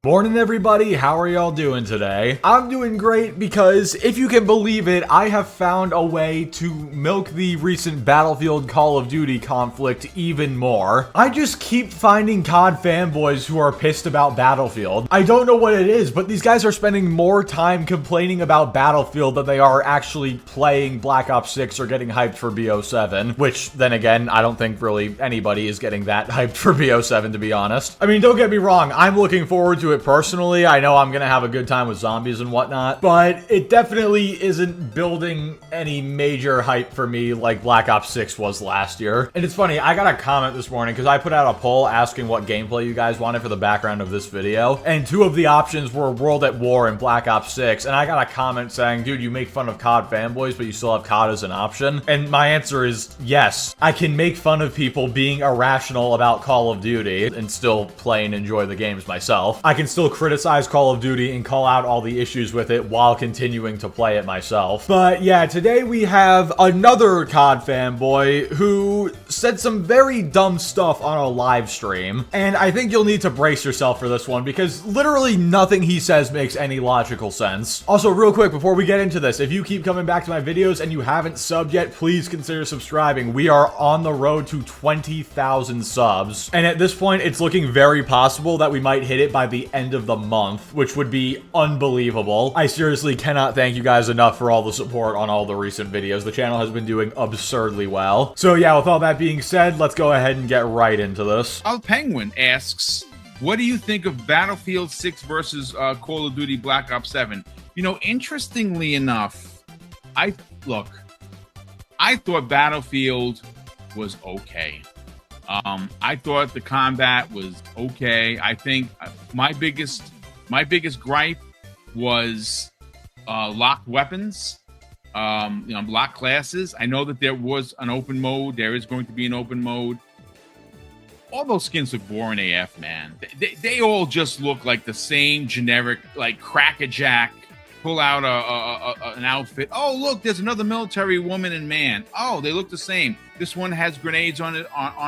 Morning everybody, how are y'all doing today? I'm doing great because, if you can believe it, I have found a way to milk the recent Battlefield Call of Duty conflict even more. I just keep finding COD fanboys who are pissed about Battlefield. I don't know what it is, but these guys are spending more time complaining about Battlefield than they are actually playing Black Ops 6 or getting hyped for BO7, which, then again, I don't think really anybody is getting that hyped for BO7, to be honest. I mean, don't get me wrong, I'm looking forward to it personally. I know I'm gonna have a good time with zombies and whatnot, but it definitely isn't building any major hype for me like Black Ops 6 was last year. And it's funny, I got a comment this morning because I put out a poll asking what gameplay you guys wanted for the background of this video, and two of the options were World at War and Black Ops 6, and I got a comment saying, dude, you make fun of COD fanboys, but you still have COD as an option. And my answer is yes, I can make fun of people being irrational about Call of Duty and still play and enjoy the games myself. I can still criticize Call of Duty and call out all the issues with it while continuing to play it myself. But yeah, today we have another COD fanboy who said some very dumb stuff on a live stream, and I think you'll need to brace yourself for this one because literally nothing he says makes any logical sense. Also, real quick before we get into this, if you keep coming back to my videos and you haven't subbed yet, please consider subscribing. We are on the road to 20,000 subs, and at this point it's looking very possible that we might hit it by the end of the month, which would be unbelievable. I seriously cannot thank you guys enough for all the support on all the recent videos. The channel has been doing absurdly well. So yeah, with all that being said, let's go ahead and get right into this. Penguin asks, what do you think of Battlefield 6 versus Call of Duty Black Ops 7? You know, interestingly enough, I thought Battlefield was okay. I thought the combat was okay. I think my biggest gripe was locked weapons, locked classes. I know that there was an open mode. There is going to be an open mode. All those skins look boring AF, man. They all just look like the same generic, like crackerjack. Pull out an outfit. Oh, look, there's another military woman and man. Oh, they look the same. This one has grenades on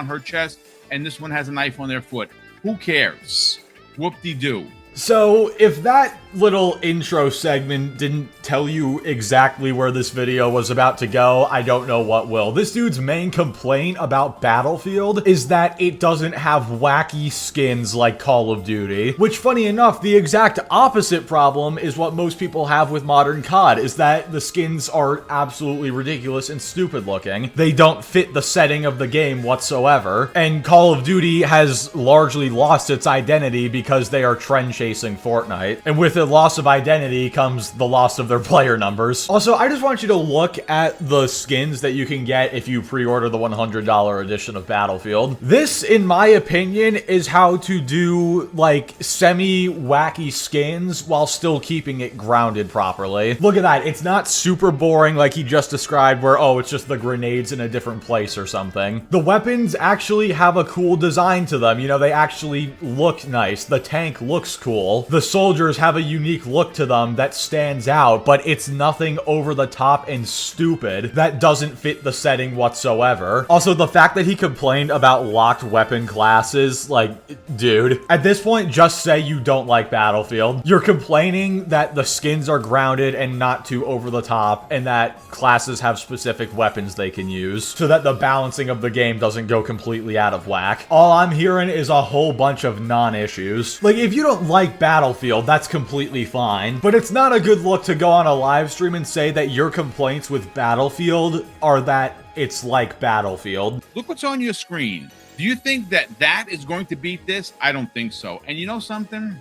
her chest, and this one has a knife on their foot. Who cares? Whoop-de-doo. So, if that little intro segment didn't tell you exactly where this video was about to go, I don't know what will. This dude's main complaint about Battlefield is that it doesn't have wacky skins like Call of Duty, which, funny enough, the exact opposite problem is what most people have with modern COD, is that the skins are absolutely ridiculous and stupid looking. They don't fit the setting of the game whatsoever, and Call of Duty has largely lost its identity because they are trend chasing Fortnite, and with the loss of identity comes the loss of their player numbers. Also, I just want you to look at the skins that you can get if you pre-order the $100 edition of Battlefield. This, in my opinion, is how to do, like, semi-wacky skins while still keeping it grounded properly. Look at that. It's not super boring like he just described where, oh, it's just the grenades in a different place or something. The weapons actually have a cool design to them. You know, they actually look nice. The tank looks cool. The soldiers have a unique look to them that stands out, but it's nothing over the top and stupid that doesn't fit the setting whatsoever. Also, the fact that he complained about locked weapon classes, like, dude, at this point, just say you don't like Battlefield. You're complaining that the skins are grounded and not too over the top, and that classes have specific weapons they can use, so that the balancing of the game doesn't go completely out of whack. All I'm hearing is a whole bunch of non-issues. Like, if you don't like Battlefield, that's completely fine, but it's not a good look to go on a live stream and say that your complaints with Battlefield are that it's like Battlefield. Look what's on your screen. Do you think that is going to beat this? I don't think so. And you know something?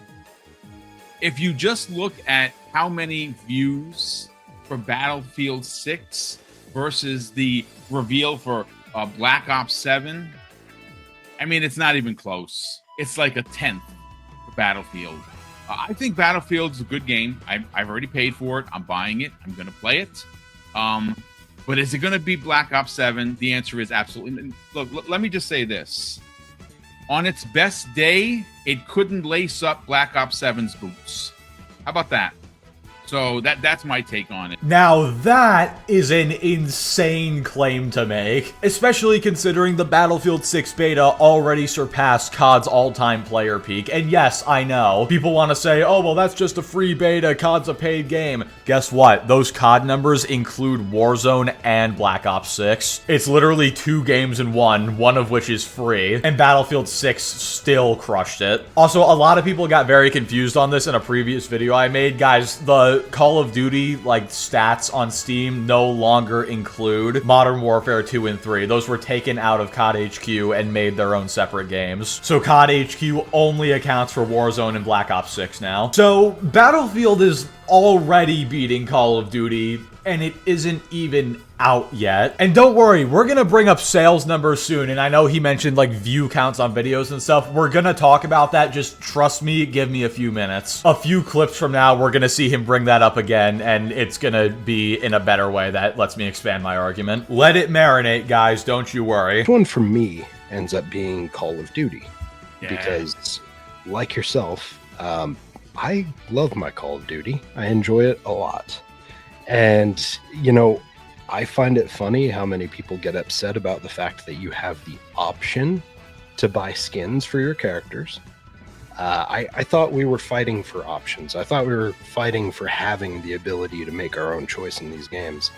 If you just look at how many views for Battlefield 6 versus the reveal for Black Ops 7, I mean, it's not even close. It's like a tenth. Battlefield. I think Battlefield is a good game. I've already paid for it. I'm buying it. I'm going to play it. But is it going to be Black Ops 7? The answer is absolutely. Look, let me just say this. On its best day, it couldn't lace up Black Ops 7's boots. How about that? So that's my take on it. Now that is an insane claim to make, especially considering the Battlefield 6 beta already surpassed COD's all-time player peak. And yes, I know, people want to say, oh, well, that's just a free beta, COD's a paid game. Guess what? Those COD numbers include Warzone and Black Ops 6. It's literally 2 games in one of which is free, and Battlefield 6 still crushed it. Also, a lot of people got very confused on this in a previous video I made. Guys, the Call of Duty like stats on Steam no longer include Modern Warfare 2 and 3. Those were taken out of COD HQ and made their own separate games. So COD HQ only accounts for Warzone and Black Ops 6 now. So Battlefield is already beating Call of Duty, and it isn't even out yet. And don't worry, we're gonna bring up sales numbers soon, and I know he mentioned like view counts on videos and stuff. We're gonna talk about that, just trust me, give me a few minutes. A few clips from now, we're gonna see him bring that up again, and it's gonna be in a better way that lets me expand my argument. Let it marinate, guys, don't you worry. This one for me ends up being Call of Duty, Yeah. because like yourself, I love my Call of Duty. I enjoy it a lot. And, you know, I find it funny how many people get upset about the fact that you have the option to buy skins for your characters. I thought we were fighting for options. I thought we were fighting for having the ability to make our own choice in these games.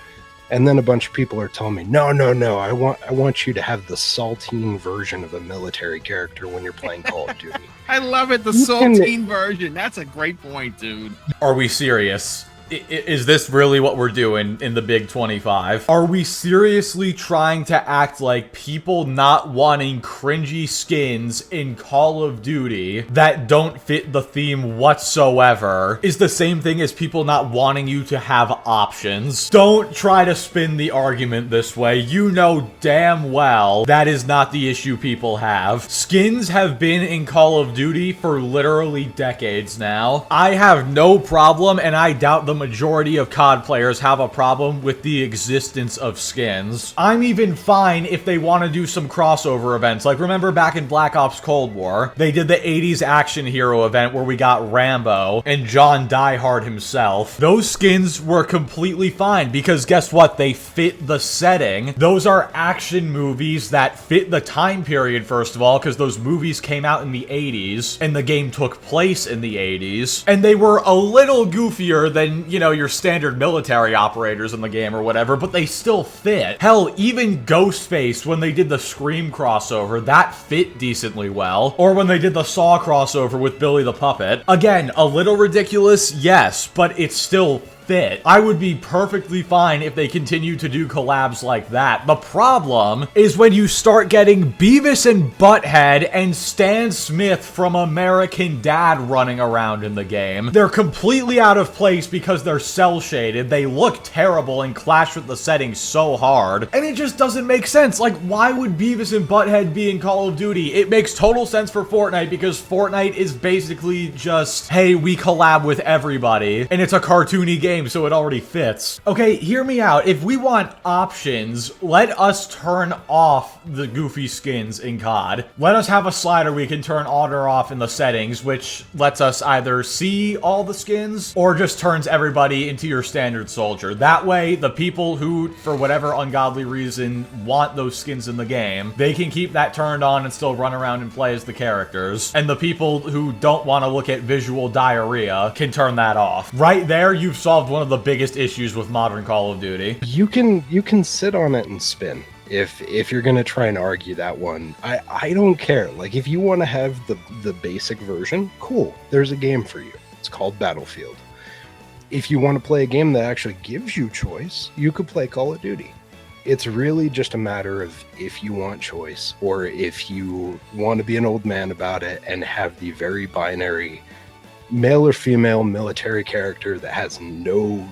And then a bunch of people are telling me, no, I want you to have the saltine version of a military character when you're playing Call of Duty. I love it, the saltine version. That's a great point, dude. Are we serious? Is this really what we're doing in the Big 25? Are we seriously trying to act like people not wanting cringy skins in Call of Duty that don't fit the theme whatsoever is the same thing as people not wanting you to have options? Don't try to spin the argument this way. You know damn well that is not the issue people have. Skins have been in Call of Duty for literally decades now. I have no problem, and I doubt the majority of COD players have a problem with the existence of skins. I'm even fine if they want to do some crossover events. Like, remember back in Black Ops Cold War, they did the 80s action hero event where we got Rambo and John Die Hard himself. Those skins were completely fine because guess what? They fit the setting. Those are action movies that fit the time period, first of all, because those movies came out in the 80s and the game took place in the 80s. And they were a little goofier than, you know, your standard military operators in the game or whatever, but they still fit. Hell, even Ghostface, when they did the Scream crossover, that fit decently well. Or when they did the Saw crossover with Billy the Puppet. Again, a little ridiculous, yes, but it's still fit. I would be perfectly fine if they continue to do collabs like that. The problem is when you start getting Beavis and Butthead and Stan Smith from American Dad running around in the game. They're completely out of place because they're cel-shaded, they look terrible and clash with the settings so hard, and it just doesn't make sense. Like, why would Beavis and Butthead be in Call of Duty? It makes total sense for Fortnite because Fortnite is basically just, hey, we collab with everybody, and it's a cartoony game, so it already fits. Okay, hear me out. If we want options, let us turn off the goofy skins in COD. Let us have a slider we can turn on or off in the settings, which lets us either see all the skins or just turns everybody into your standard soldier. That way, the people who, for whatever ungodly reason, want those skins in the game, they can keep that turned on and still run around and play as the characters. And the people who don't want to look at visual diarrhea can turn that off. Right there, you've solved one of the biggest issues with modern Call of Duty. You can sit on it and spin. If you're gonna try and argue that one, I don't care. Like, if you want to have the basic version, cool. There's a game for you. It's called Battlefield. If you want to play a game that actually gives you choice, you could play Call of Duty. It's really just a matter of if you want choice or if you want to be an old man about it and have the very binary male or female military character that has no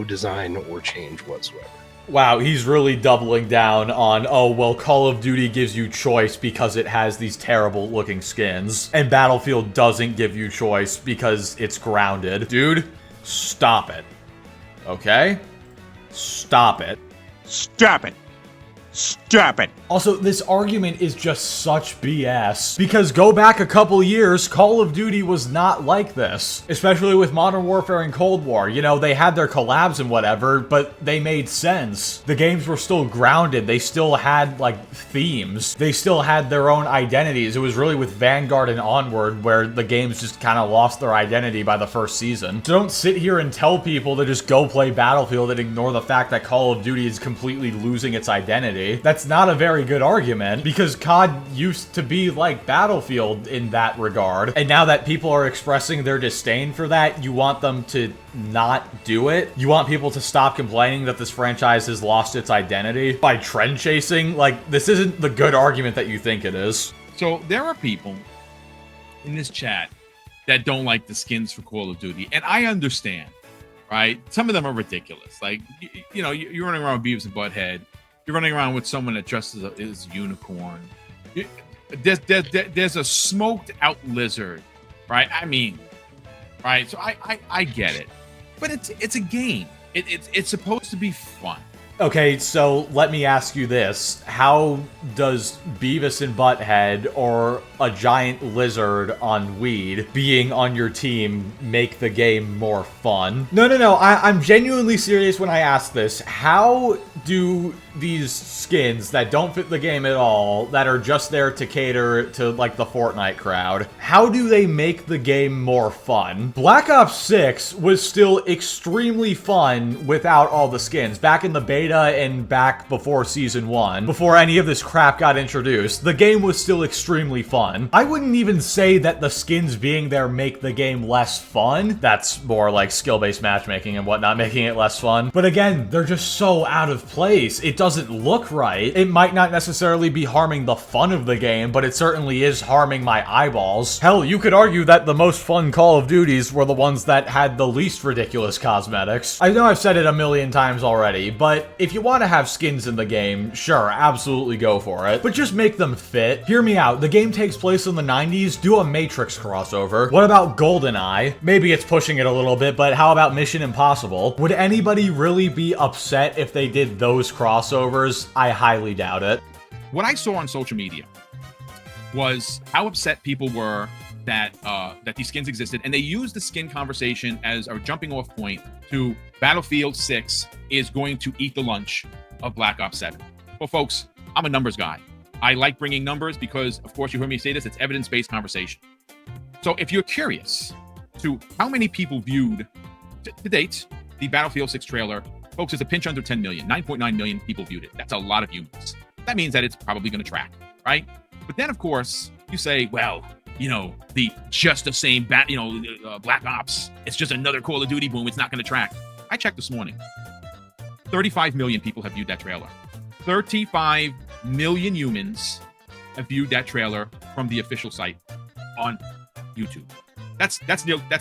design or change whatsoever. Wow, he's really doubling down on, oh, well, Call of Duty gives you choice because it has these terrible looking skins, and Battlefield doesn't give you choice because it's grounded. Dude, stop it. Okay? Stop it. Stop it. Stop it. Also, this argument is just such BS. Because go back a couple years, Call of Duty was not like this. Especially with Modern Warfare and Cold War. You know, they had their collabs and whatever, but they made sense. The games were still grounded. They still had, like, themes. They still had their own identities. It was really with Vanguard and Onward where the games just kind of lost their identity by the first season. So don't sit here and tell people to just go play Battlefield and ignore the fact that Call of Duty is completely losing its identity. That's not a very good argument, because COD used to be like Battlefield in that regard. And now that people are expressing their disdain for that, you want them to not do it? You want people to stop complaining that this franchise has lost its identity by trend chasing? Like, this isn't the good argument that you think it is. So there are people in this chat that don't like the skins for Call of Duty, and I understand, right? Some of them are ridiculous. Like, you know, you're running around with Beavis and Butthead. You're running around with someone that dresses as a unicorn. There's a smoked out lizard, right? I mean, right? So I get it, but it's a game. It's supposed to be fun. Okay, so let me ask you this. How does Beavis and Butthead or a giant lizard on weed being on your team make the game more fun? No. I'm genuinely serious when I ask this. How do these skins that don't fit the game at all, that are just there to cater to, like, the Fortnite crowd, how do they make the game more fun? Black Ops 6 was still extremely fun without all the skins. Back in the beta and back before Season 1, before any of this crap got introduced, the game was still extremely fun. I wouldn't even say that the skins being there make the game less fun. That's more like skill-based matchmaking and whatnot, making it less fun. But again, they're just so out of place. It doesn't look right. It might not necessarily be harming the fun of the game, but it certainly is harming my eyeballs. Hell, you could argue that the most fun Call of Duties were the ones that had the least ridiculous cosmetics. I know I've said it a million times already, but if you want to have skins in the game, sure, absolutely go for it. But just make them fit. Hear me out. The game takes place in the 90s. Do a Matrix crossover. What about GoldenEye? Maybe it's pushing it a little bit, but how about Mission Impossible? Would anybody really be upset if they did those crossovers? I highly doubt it. What I saw on social media was how upset people were that these skins existed, and they used the skin conversation as a jumping off point to Battlefield 6 is going to eat the lunch of Black Ops 7. Well, folks, I'm a numbers guy. I like bringing numbers because, of course, you heard me say this, it's evidence-based conversation. So if you're curious to how many people viewed to date the Battlefield 6 trailer, folks, it's a pinch under 10 million. 9.9 million people viewed it. That's a lot of humans. That means that it's probably going to track, right? But then, of course, you say, well, you know, the just the same Black Ops. It's just another Call of Duty boom. It's not going to track. I checked this morning. 35 million people have viewed that trailer. 35 million humans have viewed that trailer from the official site on YouTube. That's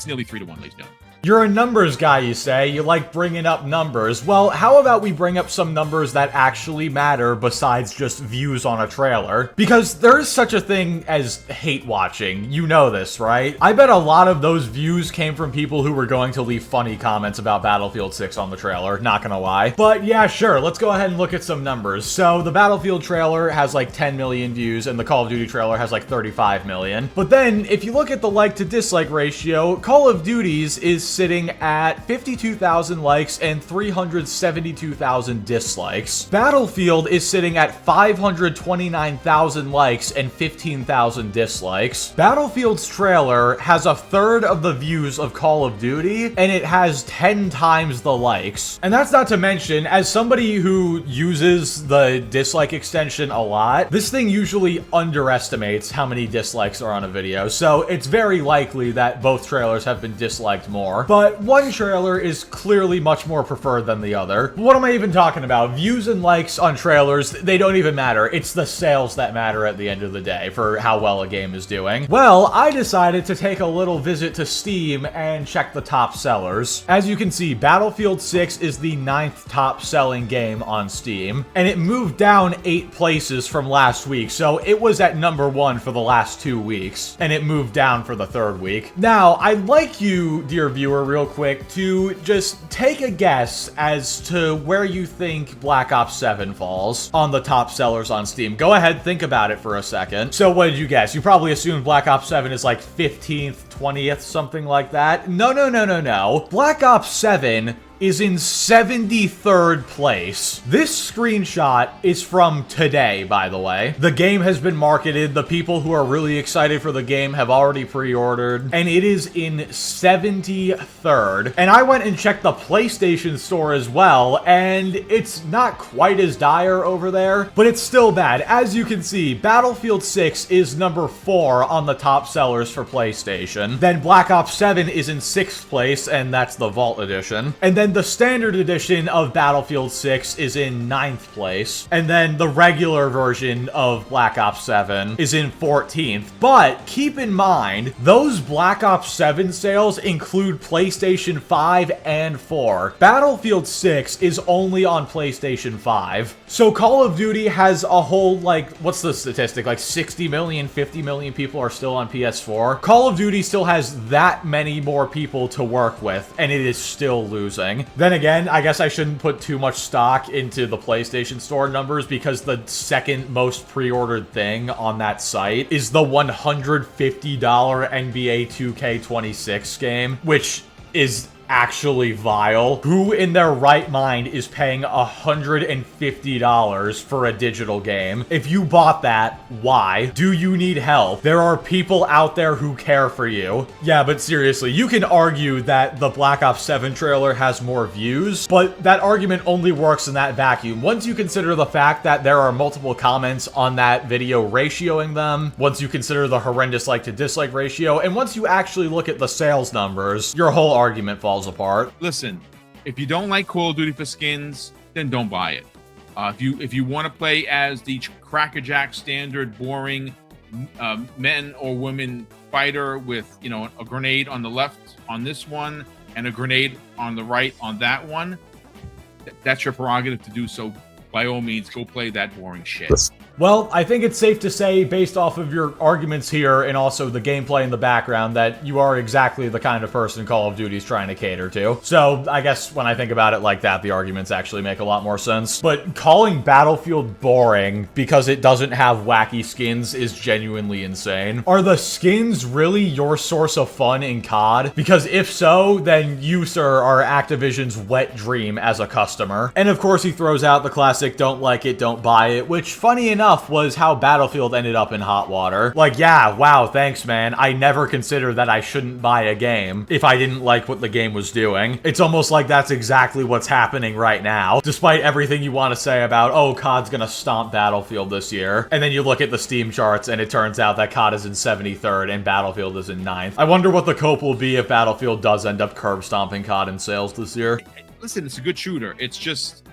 nearly 3 to 1, ladies and gentlemen. You're a numbers guy, you say. You like bringing up numbers. Well, how about we bring up some numbers that actually matter besides just views on a trailer? Because there is such a thing as hate watching. You know this, right? I bet a lot of those views came from people who were going to leave funny comments about Battlefield 6 on the trailer, not gonna lie. But yeah, sure, let's go ahead and look at some numbers. So the Battlefield trailer has like 10 million views, and the Call of Duty trailer has like 35 million. But then, if you look at the like to dislike ratio, Call of Duty's is sitting at 52,000 likes and 372,000 dislikes. Battlefield is sitting at 529,000 likes and 15,000 dislikes. Battlefield's trailer has a third of the views of Call of Duty, and it has 10 times the likes. And that's not to mention, as somebody who uses the dislike extension a lot, this thing usually underestimates how many dislikes are on a video, so it's very likely that both trailers have been disliked more. But one trailer is clearly much more preferred than the other. What am I even talking about? Views and likes on trailers, they don't even matter. It's the sales that matter at the end of the day for how well a game is doing. Well, I decided to take a little visit to Steam and check the top sellers. As you can see, Battlefield 6 is the 9th top selling game on Steam, and it moved down 8 places from last week, so it was at number 1 for the last 2 weeks, and it moved down for the 3rd week. Now, I'd like you, dear viewers, viewer real quick to just take a guess as to where you think Black Ops 7 falls on the top sellers on Steam. Go ahead, think about it for a second. So what did you guess? You probably assumed Black Ops 7 is like 15th, 20th, something like that. No. Black Ops 7 is in 73rd place. This screenshot is from today, by the way. The game has been marketed. The people who are really excited for the game have already pre-ordered, and it is in 73rd. And I went and checked the PlayStation Store as well, and it's not quite as dire over there, but it's still bad. As you can see, Battlefield 6 is number 4 on the top sellers for PlayStation. Then Black Ops 7 is in 6th place, and that's the Vault Edition. And then the standard edition of Battlefield 6 is in 9th place. And then the regular version of Black Ops 7 is in 14th. But keep in mind, those Black Ops 7 sales include PlayStation 5 and 4. Battlefield 6 is only on PlayStation 5. So Call of Duty has a whole, like, what's the statistic? Like 60 million, 50 million people are still on PS4. Call of Duty still has that many more people to work with, and it is still losing. Then again, I guess I shouldn't put too much stock into the PlayStation Store numbers because the second most pre-ordered thing on that site is the $150 NBA 2K26 game, which is actually vile. Who in their right mind is paying $150 for a digital game? If you bought that, why? Do you need help? There are people out there who care for you. Yeah, but seriously, you can argue that the Black Ops 7 trailer has more views, but that argument only works in that vacuum. Once you consider the fact that there are multiple comments on that video ratioing them, once you consider the horrendous like to dislike ratio, and once you actually look at the sales numbers, your whole argument falls apart. Listen, if you don't like Call of Duty for skins, then don't buy it. If you want to play as the crackerjack standard boring men or women fighter with, you know, a grenade on the left on this one and a grenade on the right on that one, that's your prerogative to do so. By all means, go play that boring shit. Well, I think it's safe to say, based off of your arguments here and also the gameplay in the background, that you are exactly the kind of person Call of Duty is trying to cater to. So, I guess when I think about it like that, the arguments actually make a lot more sense. But calling Battlefield boring because it doesn't have wacky skins is genuinely insane. Are the skins really your source of fun in COD? Because if so, then you, sir, are Activision's wet dream as a customer. And of course, he throws out the classic don't like it, don't buy it, which, funny enough, was how Battlefield ended up in hot water. Like, yeah, wow, thanks, man. I never considered that I shouldn't buy a game if I didn't like what the game was doing. It's almost like that's exactly what's happening right now. Despite everything you want to say about, oh, COD's gonna stomp Battlefield this year. And then you look at the Steam charts and it turns out that COD is in 73rd and Battlefield is in 9th. I wonder what the cope will be if Battlefield does end up curb stomping COD in sales this year. Listen, it's a good shooter. It's just,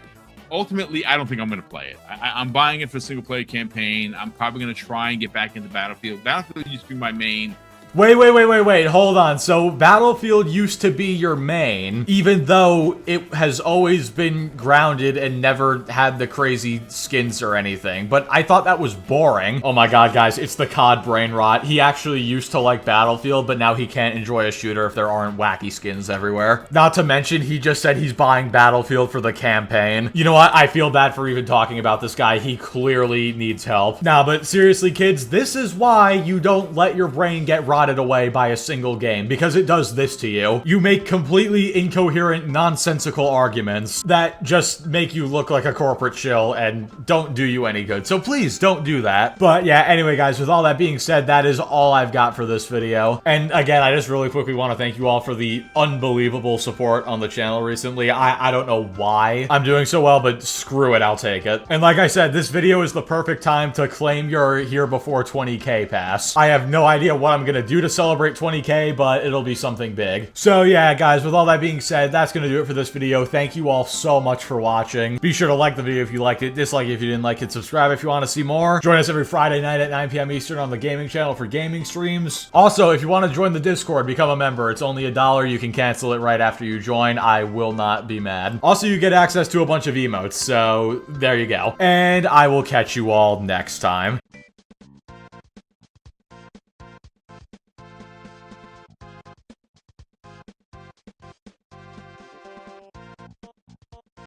ultimately, I don't think I'm going to play it. I'm buying it for a single-player campaign. I'm probably going to try and get back into Battlefield. Battlefield used to be my main. Wait, hold on. So Battlefield used to be your main, even though it has always been grounded and never had the crazy skins or anything. But I thought that was boring. Oh my god, guys, it's the COD brain rot. He actually used to like Battlefield, but now he can't enjoy a shooter if there aren't wacky skins everywhere. Not to mention, he just said he's buying Battlefield for the campaign. You know what? I feel bad for even talking about this guy. He clearly needs help. Nah, but seriously, kids, this is why you don't let your brain get rotted away by a single game, because it does this to you. You make completely incoherent, nonsensical arguments that just make you look like a corporate shill and don't do you any good. So please don't do that. But yeah, anyway, guys, with all that being said, that is all I've got for this video. And again, I just really quickly want to thank you all for the unbelievable support on the channel recently. I don't know why I'm doing so well, but screw it, I'll take it. And like I said, this video is the perfect time to claim your here before 20k pass. I have no idea what I'm gonna do to celebrate 20k, but it'll be something big. So yeah, guys, with all that being said, that's gonna do it for this video. Thank you all so much for watching. Be sure to like the video if you liked it, dislike it if you didn't like it, subscribe if you want to see more. Join us every Friday night at 9 p.m. Eastern on the gaming channel for gaming streams. Also, if you want to join the Discord, become a member. It's only $1. You can cancel it right after you join. I will not be mad. Also, you get access to a bunch of emotes, so there you go. And I will catch you all next time.